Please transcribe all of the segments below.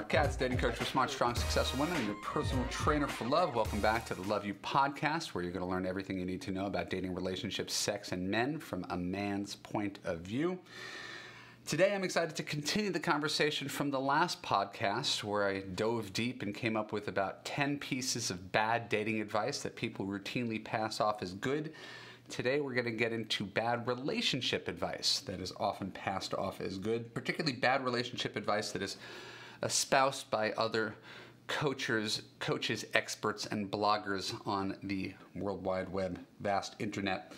Marc, Katz, dating coach for smart, strong, successful women, and your personal trainer for love. Welcome back to the Love You podcast, where you're going to learn everything you need to know about dating, relationships, sex, and men from a man's point of view. Today, I'm excited to continue the conversation from the last podcast, where I dove deep and came up with about 10 pieces of bad dating advice that people routinely pass off as good. Today, we're going to get into bad relationship advice that is often passed off as good, particularly bad relationship advice that is espoused by other coaches, experts, and bloggers on the World Wide Web, vast internet,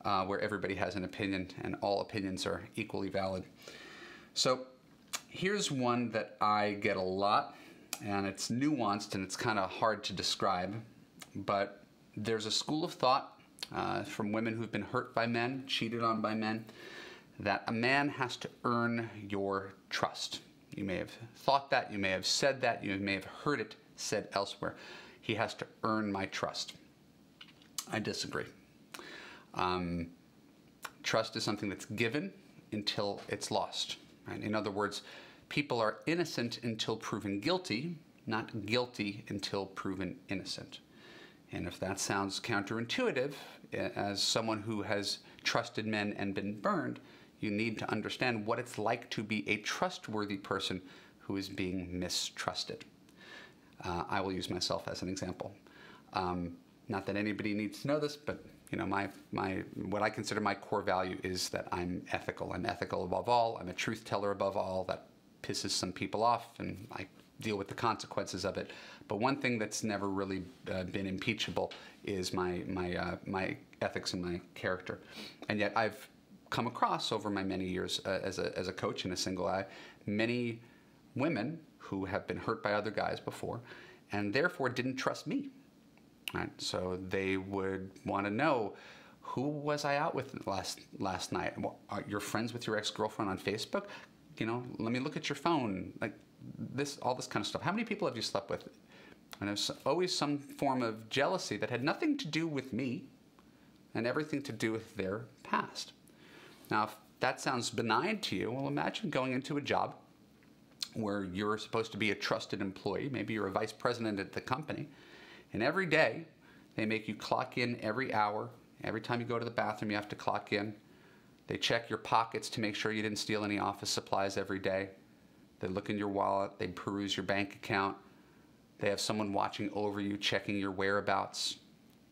where everybody has an opinion and all opinions are equally valid. So here's one that I get a lot, and it's nuanced and it's kind of hard to describe, but there's a school of thought from women who've been hurt by men, cheated on by men, that a man has to earn your trust. You may have thought that, you may have said that, you may have heard it said elsewhere. He has to earn my trust. I disagree. Trust is something that's given until it's lost. Right? In other words, people are innocent until proven guilty, not guilty until proven innocent. And if that sounds counterintuitive, as someone who has trusted men and been burned, you need to understand what it's like to be a trustworthy person who is being mistrusted. I will use myself as an example. Not that anybody needs to know this, but you know, what I consider my core value is that I'm ethical. I'm ethical above all. I'm a truth teller above all. That pisses some people off, and I deal with the consequences of it. But one thing that's never really been impeachable is my ethics and my character. And yet I've come across over my many years as a coach in a single eye, many women who have been hurt by other guys before and therefore didn't trust me. Right? So they would want to know, who was I out with last night? You're friends with your ex-girlfriend on Facebook? You know, let me look at your phone. Like all this kind of stuff. How many people have you slept with? And there's always some form of jealousy that had nothing to do with me and everything to do with their past. Now, if that sounds benign to you, well, imagine going into a job where you're supposed to be a trusted employee. Maybe you're a vice president at the company. And every day, they make you clock in every hour. Every time you go to the bathroom, you have to clock in. They check your pockets to make sure you didn't steal any office supplies every day. They look in your wallet. They peruse your bank account. They have someone watching over you, checking your whereabouts.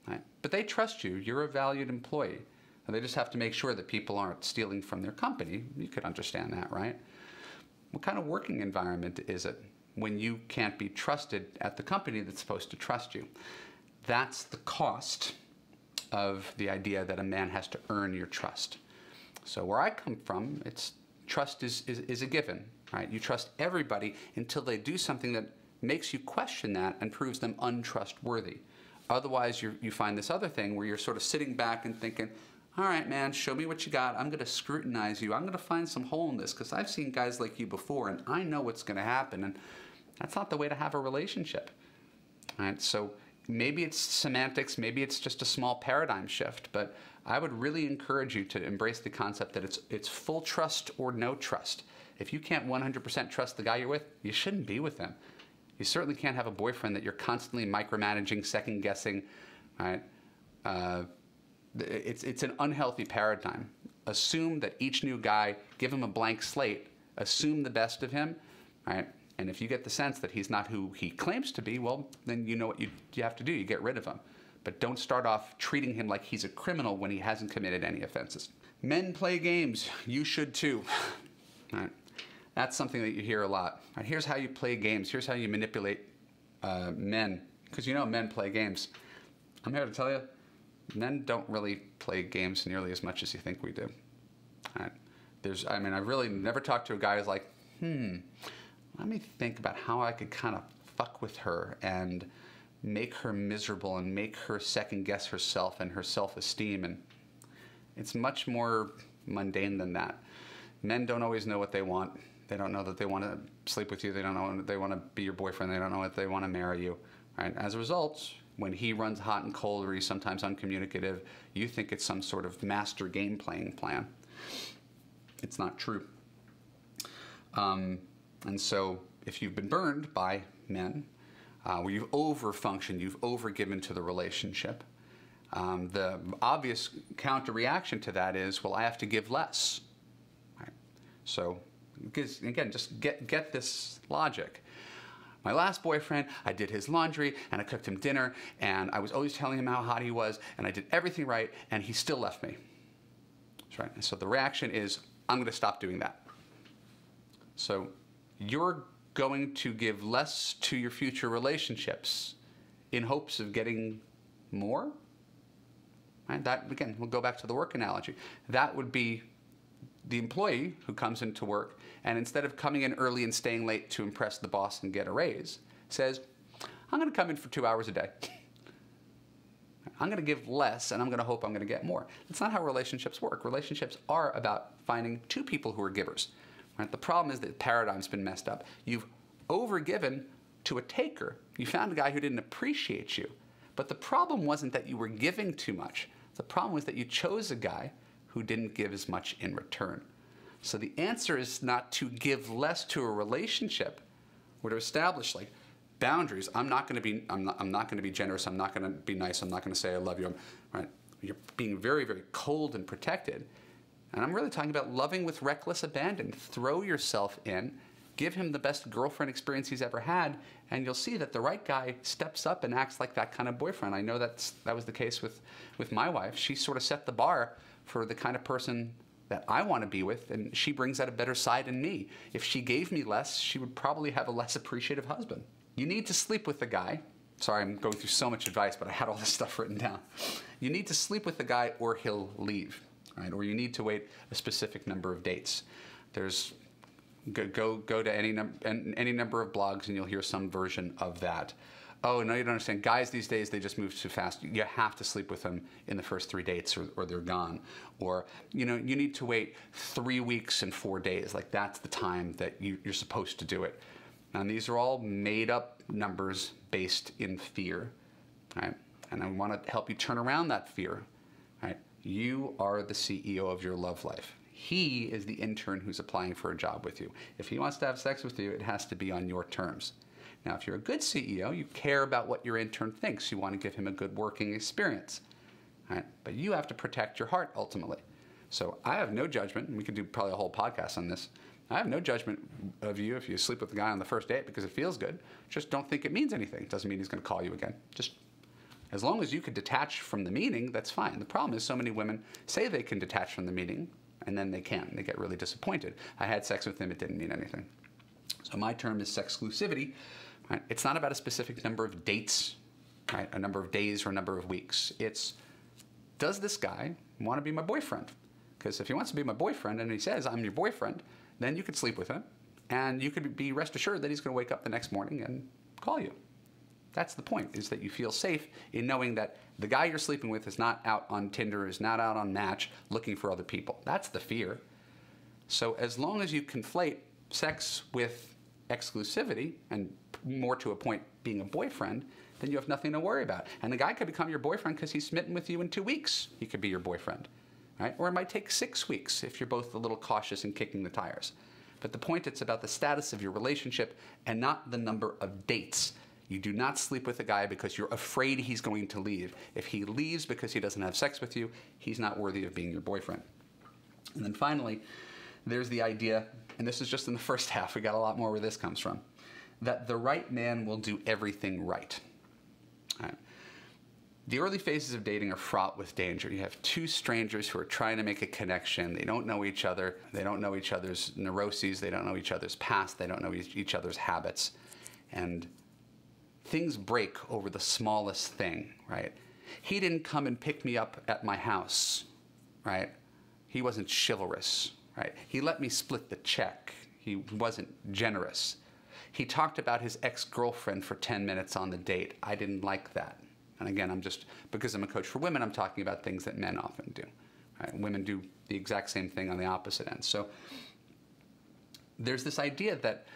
Right? But they trust you. You're a valued employee. And they just have to make sure that people aren't stealing from their company. You could understand that, right? What kind of working environment is it when you can't be trusted at the company that's supposed to trust you? That's the cost of the idea that a man has to earn your trust. So where I come from, trust is a given, right? You trust everybody until they do something that makes you question that and proves them untrustworthy. Otherwise, you find this other thing where you're sort of sitting back and thinking, all right, man, show me what you got. I'm going to scrutinize you. I'm going to find some hole in this because I've seen guys like you before and I know what's going to happen. And that's not the way to have a relationship. All right, so maybe it's semantics. Maybe it's just a small paradigm shift. But I would really encourage you to embrace the concept that it's full trust or no trust. If you can't 100% trust the guy you're with, you shouldn't be with them. You certainly can't have a boyfriend that you're constantly micromanaging, second-guessing, right? It's an unhealthy paradigm. Assume that each new guy, give him a blank slate, assume the best of him, right? And if you get the sense that he's not who he claims to be, well, then you know what you have to do. You get rid of him. But don't start off treating him like he's a criminal when he hasn't committed any offenses. Men play games. You should too. Right? That's something that you hear a lot. Right, here's how you play games. Here's how you manipulate men. Because you know men play games. I'm here to tell you, men don't really play games nearly as much as you think we do. Right? I've really never talked to a guy who's like, let me think about how I could kind of fuck with her and make her miserable and make her second guess herself and her self-esteem. And it's much more mundane than that. Men don't always know what they want. They don't know that they want to sleep with you. They don't know that they want to be your boyfriend. They don't know that they want to marry you. Right? As a result, when he runs hot and cold or he's sometimes uncommunicative, you think it's some sort of master game playing plan. It's not true. And so if you've been burned by men, where you've overfunctioned, you've overgiven to the relationship, the obvious counter reaction to that is, well, I have to give less. Right? So, because, again, just get this logic. My last boyfriend, I did his laundry, and I cooked him dinner, and I was always telling him how hot he was, and I did everything right, and he still left me. That's right. And so the reaction is, I'm going to stop doing that. So you're going to give less to your future relationships in hopes of getting more? Right? That, again, we'll go back to the work analogy. That would be the employee who comes into work and instead of coming in early and staying late to impress the boss and get a raise, says, I'm going to come in for 2 hours a day. I'm going to give less and I'm going to hope I'm going to get more. That's not how relationships work. Relationships are about finding two people who are givers. Right? The problem is that the paradigm's been messed up. You've overgiven to a taker. You found a guy who didn't appreciate you. But the problem wasn't that you were giving too much. The problem was that you chose a guy who didn't give as much in return. So the answer is not to give less to a relationship, or to establish like boundaries. I'm not going to be generous. I'm not going to be nice. I'm not going to say I love you. Right? You're being very, very cold and protected. And I'm really talking about loving with reckless abandon. Throw yourself in. Give him the best girlfriend experience he's ever had, and you'll see that the right guy steps up and acts like that kind of boyfriend. I know that was the case with my wife. She sort of set the bar for the kind of person that I want to be with, and she brings out a better side in me. If she gave me less, she would probably have a less appreciative husband. You need to sleep with the guy. Sorry, I'm going through so much advice, but I had all this stuff written down. You need to sleep with the guy or he'll leave, right? Or you need to wait a specific number of dates. There's Go to any number of blogs and you'll hear some version of that. Oh, no, you don't understand. Guys these days, they just move too fast. You have to sleep with them in the first 3 dates or they're gone. Or, you need to wait 3 weeks and 4 days. Like, that's the time that you're supposed to do it. And these are all made up numbers based in fear, right? And I want to help you turn around that fear, right? You are the CEO of your love life. He is the intern who's applying for a job with you. If he wants to have sex with you, it has to be on your terms. Now, if you're a good CEO, you care about what your intern thinks. You want to give him a good working experience. Right? But you have to protect your heart, ultimately. So I have no judgment, and we could do probably a whole podcast on this. I have no judgment of you if you sleep with the guy on the first date because it feels good. Just don't think it means anything. It doesn't mean he's going to call you again. Just as long as you can detach from the meaning, that's fine. The problem is so many women say they can detach from the meaning, and then they can't. They get really disappointed. I had sex with him. It didn't mean anything. So my term is sexclusivity. Right? It's not about a specific number of dates, right? A number of days or a number of weeks. It's, does this guy want to be my boyfriend? Because if he wants to be my boyfriend and he says, I'm your boyfriend, then you could sleep with him. And you could be rest assured that he's going to wake up the next morning and call you. That's the point, is that you feel safe in knowing that the guy you're sleeping with is not out on Tinder, is not out on Match looking for other people. That's the fear. So as long as you conflate sex with exclusivity, and more to a point being a boyfriend, then you have nothing to worry about. And the guy could become your boyfriend because he's smitten with you in 2 weeks. He could be your boyfriend. Right? Or it might take 6 weeks if you're both a little cautious and kicking the tires. But the point, it's about the status of your relationship and not the number of dates. You do not sleep with a guy because you're afraid he's going to leave. If he leaves because he doesn't have sex with you, he's not worthy of being your boyfriend. And then finally, there's the idea, and this is just in the first half, we got a lot more where this comes from, that the right man will do everything right. All right. The early phases of dating are fraught with danger. You have two strangers who are trying to make a connection. They don't know each other. They don't know each other's neuroses. They don't know each other's past. They don't know each other's habits. And things break over the smallest thing, right? He didn't come and pick me up at my house, right? He wasn't chivalrous, right? He let me split the check. He wasn't generous. He talked about his ex-girlfriend for 10 minutes on the date. I didn't like that. And again, because I'm a coach for women, I'm talking about things that men often do. Right? Women do the exact same thing on the opposite end. So there's this idea that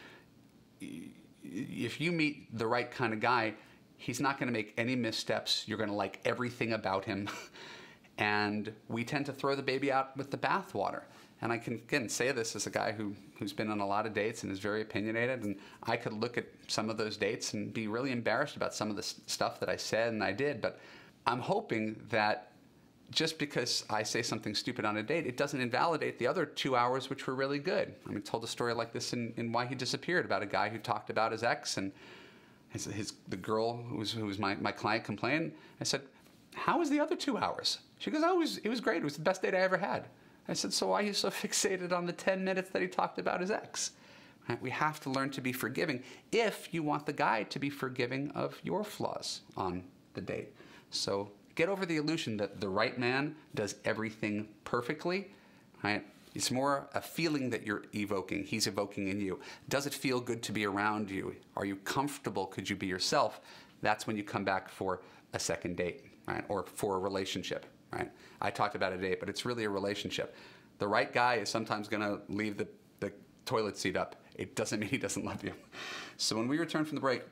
if you meet the right kind of guy, he's not going to make any missteps. You're going to like everything about him. And we tend to throw the baby out with the bathwater. And I can, again, say this as a guy who's been on a lot of dates and is very opinionated, and I could look at some of those dates and be really embarrassed about some of the stuff that I said and I did, but I'm hoping that just because I say something stupid on a date, it doesn't invalidate the other 2 hours which were really good. I mean, told a story like this in Why He Disappeared about a guy who talked about his ex, and the girl who was my client complained. I said, how was the other 2 hours? She goes, oh, it was great. It was the best date I ever had. I said, so why are you so fixated on the 10 minutes that he talked about his ex? Right? We have to learn to be forgiving if you want the guy to be forgiving of your flaws on the date. So get over the illusion that the right man does everything perfectly. Right? It's more a feeling that you're evoking. He's evoking in you. Does it feel good to be around you? Are you comfortable? Could you be yourself? That's when you come back for a second date, right? Or for a relationship. Right? I talked about a date, but it's really a relationship. The right guy is sometimes going to leave the toilet seat up. It doesn't mean he doesn't love you. So when we return from the break,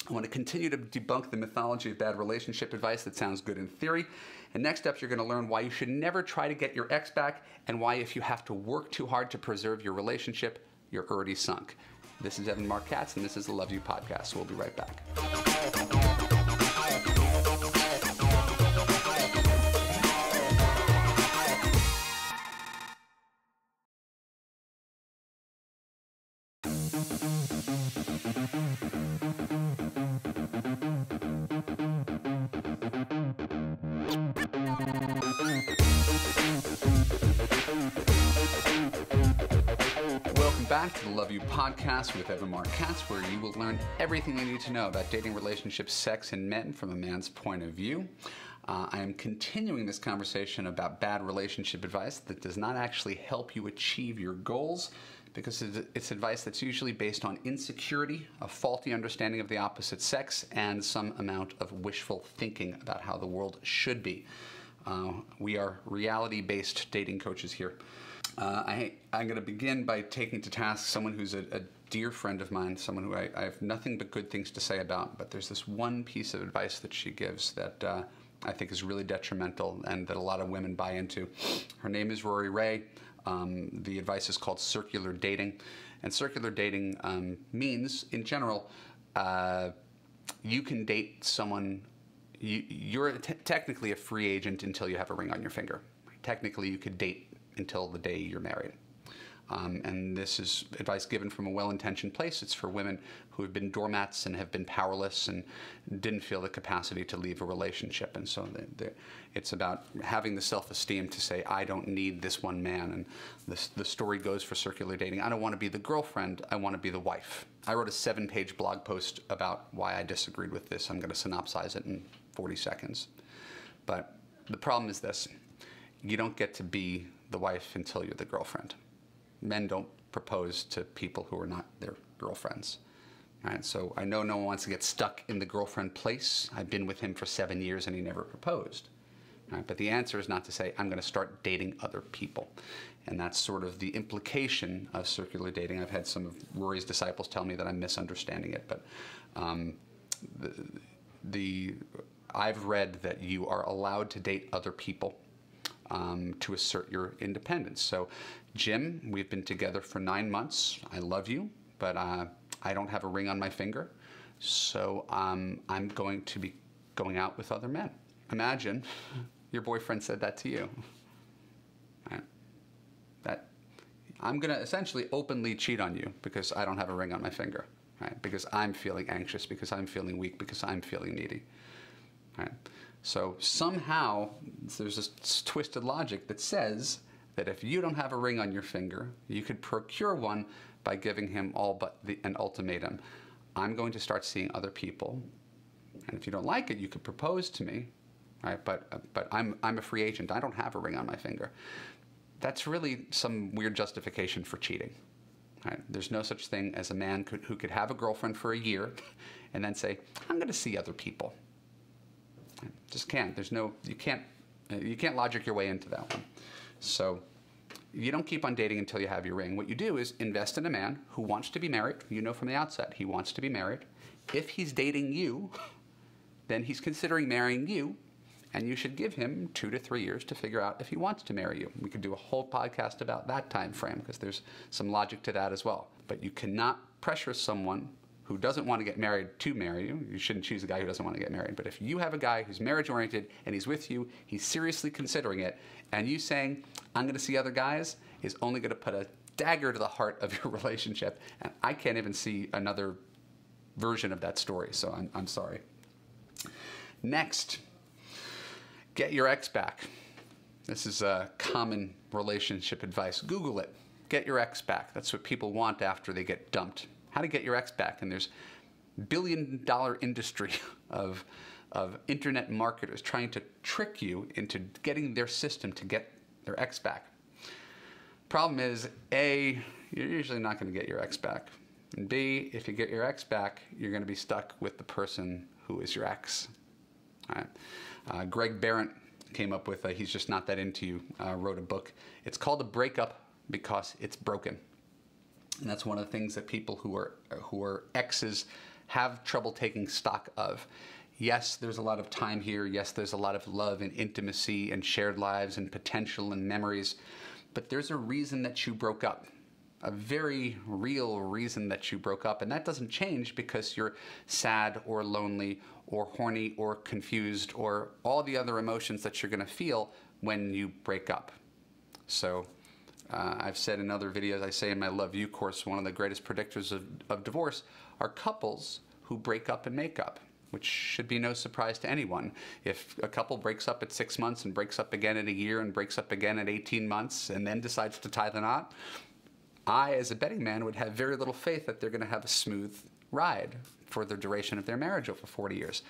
I want to continue to debunk the mythology of bad relationship advice that sounds good in theory. And next up, you're going to learn why you should never try to get your ex back, and why if you have to work too hard to preserve your relationship, you're already sunk. This is Marc Katz, and this is the Love You Podcast. We'll be right back. Back to the Love You Podcast with Marc Katz, where you will learn everything you need to know about dating, relationships, sex, and men from a man's point of view. I am continuing this conversation about bad relationship advice that does not actually help you achieve your goals, because it's advice that's usually based on insecurity, a faulty understanding of the opposite sex, and some amount of wishful thinking about how the world should be. We are reality-based dating coaches here. I'm going to begin by taking to task someone who's a dear friend of mine, someone who I have nothing but good things to say about, but there's this one piece of advice that she gives that I think is really detrimental and that a lot of women buy into. Her name is Rory Ray. The advice is called circular dating. And circular dating means, in general, you can date someone, you're technically a free agent until you have a ring on your finger. Technically, you could date until the day you're married. And this is advice given from a well-intentioned place. It's for women who have been doormats and have been powerless and didn't feel the capacity to leave a relationship. And so it's about having the self-esteem to say, I don't need this one man. And the story goes for circular dating. I don't want to be the girlfriend. I want to be the wife. I wrote a 7-page blog post about why I disagreed with this. I'm going to synopsize it in 40 seconds. But the problem is this. You don't get to be the wife until you're the girlfriend. Men don't propose to people who are not their girlfriends. Right? So I know no one wants to get stuck in the girlfriend place. I've been with him for 7 years and he never proposed. Right? But the answer is not to say, I'm going to start dating other people. And that's sort of the implication of circular dating. I've had some of Rory's disciples tell me that I'm misunderstanding it, but I've read that you are allowed to date other people to assert your independence. So, Jim, we've been together for 9 months. I love you, but I don't have a ring on my finger, so I'm going to be going out with other men. Imagine your boyfriend said that to you. Right? That I'm going to essentially openly cheat on you because I don't have a ring on my finger. Right? Because I'm feeling anxious, because I'm feeling weak, because I'm feeling needy. Right? So somehow there's this twisted logic that says that if you don't have a ring on your finger, you could procure one by giving him all but an ultimatum. I'm going to start seeing other people, and if you don't like it, you could propose to me, right? But I'm a free agent. I don't have a ring on my finger. That's really some weird justification for cheating. Right? There's no such thing as a man who could have a girlfriend for a year and then say, I'm going to see other people. Just can't. You can't logic your way into that one. So you don't keep on dating until you have your ring. What you do is invest in a man who wants to be married. You know from the outset he wants to be married. If he's dating you, then he's considering marrying you. and you should give him 2 to 3 years to figure out if he wants to marry you. We could do a whole podcast about that time frame because there's some logic to that as well. But you cannot pressure someone who doesn't want to get married to marry you. You shouldn't choose a guy who doesn't want to get married. But if you have a guy who's marriage-oriented and he's with you, he's seriously considering it, and you saying, I'm going to see other guys, is only going to put a dagger to the heart of your relationship. And I can't even see another version of that story, so I'm sorry. Next, get your ex back. This is a common relationship advice. Google it. Get your ex back. That's what people want after they get dumped. How to get your ex back. And there's billion-dollar industry of internet marketers trying to trick you into getting their system to get their ex back. Problem is, A, you're usually not going to get your ex back. And B, if you get your ex back, you're going to be stuck with the person who is your ex. All right. Greg Barrett came up with He's Just Not That Into You, wrote a book. It's called A Breakup Because It's Broken. And that's one of the things that people who are exes have trouble taking stock of. Yes, there's a lot of time here. Yes, there's a lot of love and intimacy and shared lives and potential and memories. But there's a reason that you broke up. A very real reason that you broke up. And that doesn't change because you're sad or lonely or horny or confused or all the other emotions that you're going to feel when you break up. So I've said in other videos, I say in my Love You course, one of the greatest predictors of divorce are couples who break up and make up, which should be no surprise to anyone. If a couple breaks up at 6 months and breaks up again in a year and breaks up again at 18 months and then decides to tie the knot, I, as a betting man, would have very little faith that they're going to have a smooth ride for the duration of their marriage over 40 years.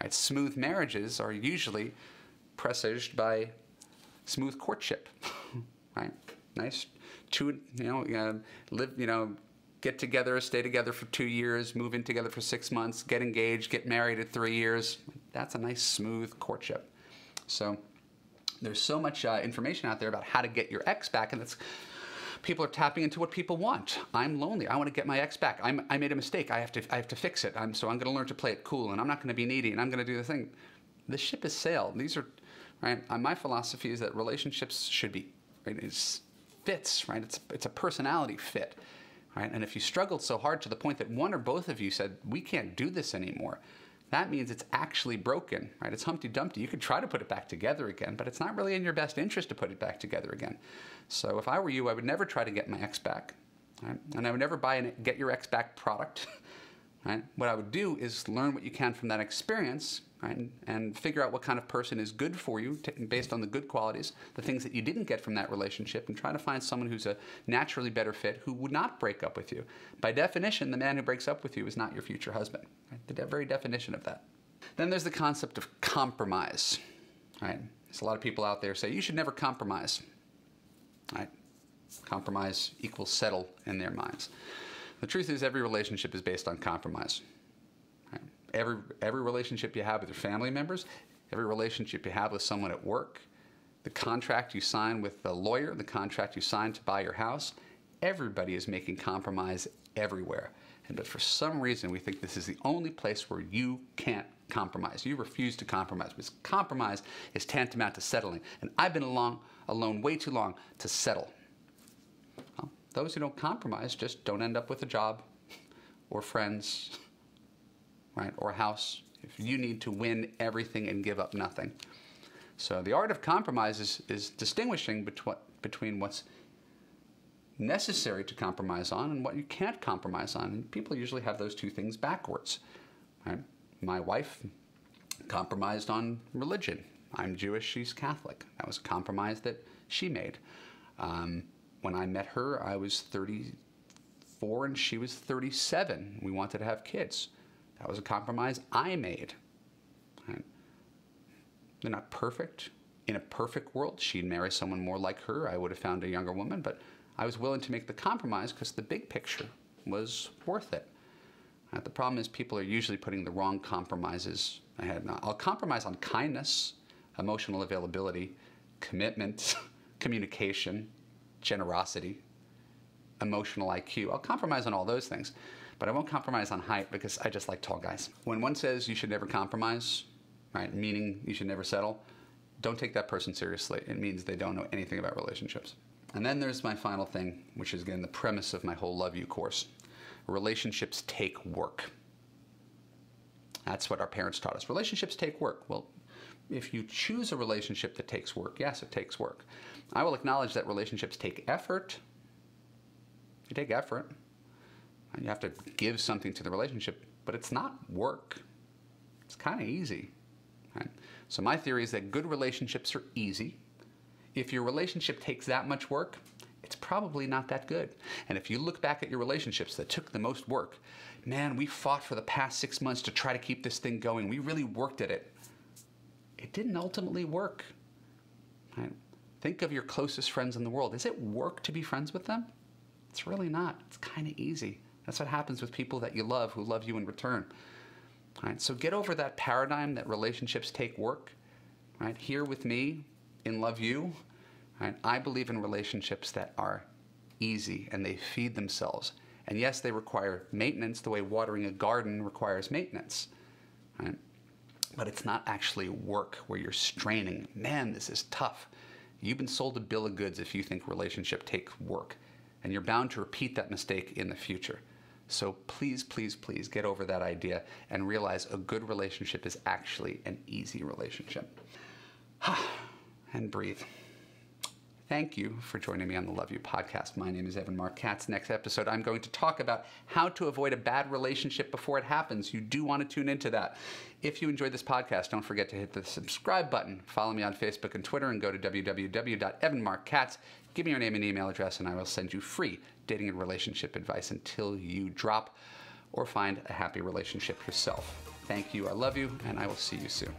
Right? Smooth marriages are usually presaged by smooth courtship. Right? Nice, get together, stay together for 2 years, move in together for 6 months, get engaged, get married at 3 years. That's a nice, smooth courtship. So there's so much information out there about how to get your ex back, and that's people are tapping into what people want. I'm lonely. I want to get my ex back. I made a mistake. I have to fix it. So I'm going to learn to play it cool, and I'm not going to be needy, and I'm going to do the thing. The ship has sailed. These are right. My philosophy is that relationships should be right. It's fits, right? It's a personality fit, right? And if you struggled so hard to the point that one or both of you said, we can't do this anymore, that means it's actually broken, right? It's Humpty Dumpty. You could try to put it back together again, but it's not really in your best interest to put it back together again. So if I were you, I would never try to get my ex back, right? And I would never buy a Get Your Ex Back product, right? What I would do is learn what you can from that experience, right? And figure out what kind of person is good for you based on the good qualities, the things that you didn't get from that relationship, and try to find someone who's a naturally better fit who would not break up with you. By definition, the man who breaks up with you is not your future husband. Right? The very definition of that. Then there's the concept of compromise. Right? There's a lot of people out there say you should never compromise. Right? Compromise equals settle in their minds. The truth is every relationship is based on compromise. Right? Every relationship you have with your family members, every relationship you have with someone at work, the contract you sign with the lawyer, the contract you sign to buy your house, everybody is making compromise everywhere. But for some reason, we think this is the only place where you can't compromise. You refuse to compromise because compromise is tantamount to settling. And I've been alone way too long to settle. Well, those who don't compromise just don't end up with a job or friends, right, or a house. If you need to win everything and give up nothing. So the art of compromise is distinguishing between what's necessary to compromise on and what you can't compromise on. And people usually have those two things backwards. Right? My wife compromised on religion. I'm Jewish, she's Catholic. That was a compromise that she made. When I met her, I was 34 and she was 37. We wanted to have kids. That was a compromise I made. Right? They're not perfect. In a perfect world, she'd marry someone more like her. I would have found a younger woman, but I was willing to make the compromise because the big picture was worth it. The problem is people are usually putting the wrong compromises ahead. Now, I'll compromise on kindness, emotional availability, commitment, communication, generosity, emotional IQ. I'll compromise on all those things, but I won't compromise on height because I just like tall guys. When one says you should never compromise, right? Meaning you should never settle. Don't take that person seriously. It means they don't know anything about relationships. And then there's my final thing, which is, again, the premise of my whole Love You course. Relationships take work. That's what our parents taught us. Relationships take work. Well, if you choose a relationship that takes work, yes, it takes work. I will acknowledge that relationships take effort. You take effort. And you have to give something to the relationship, but it's not work. It's kind of easy. Right? So my theory is that good relationships are easy. If your relationship takes that much work, it's probably not that good. And if you look back at your relationships that took the most work, man, we fought for the past 6 months to try to keep this thing going. We really worked at it. It didn't ultimately work. Right? Think of your closest friends in the world. Is it work to be friends with them? It's really not. It's kind of easy. That's what happens with people that you love who love you in return. Right? So get over that paradigm that relationships take work. Right? Here with me in Love You, right? I believe in relationships that are easy and they feed themselves. And yes, they require maintenance the way watering a garden requires maintenance. Right? But it's not actually work where you're straining. Man, this is tough. You've been sold a bill of goods if you think relationship takes work. And you're bound to repeat that mistake in the future. So please, please, please get over that idea and realize a good relationship is actually an easy relationship. And breathe. Thank you for joining me on the Love You podcast. My name is Marc Katz. Next episode, I'm going to talk about how to avoid a bad relationship before it happens. You do want to tune into that. If you enjoyed this podcast, don't forget to hit the subscribe button. Follow me on Facebook and Twitter and go to www.evanmarckatz. Give me your name and email address and I will send you free dating and relationship advice until you drop or find a happy relationship yourself. Thank you. I love you and I will see you soon.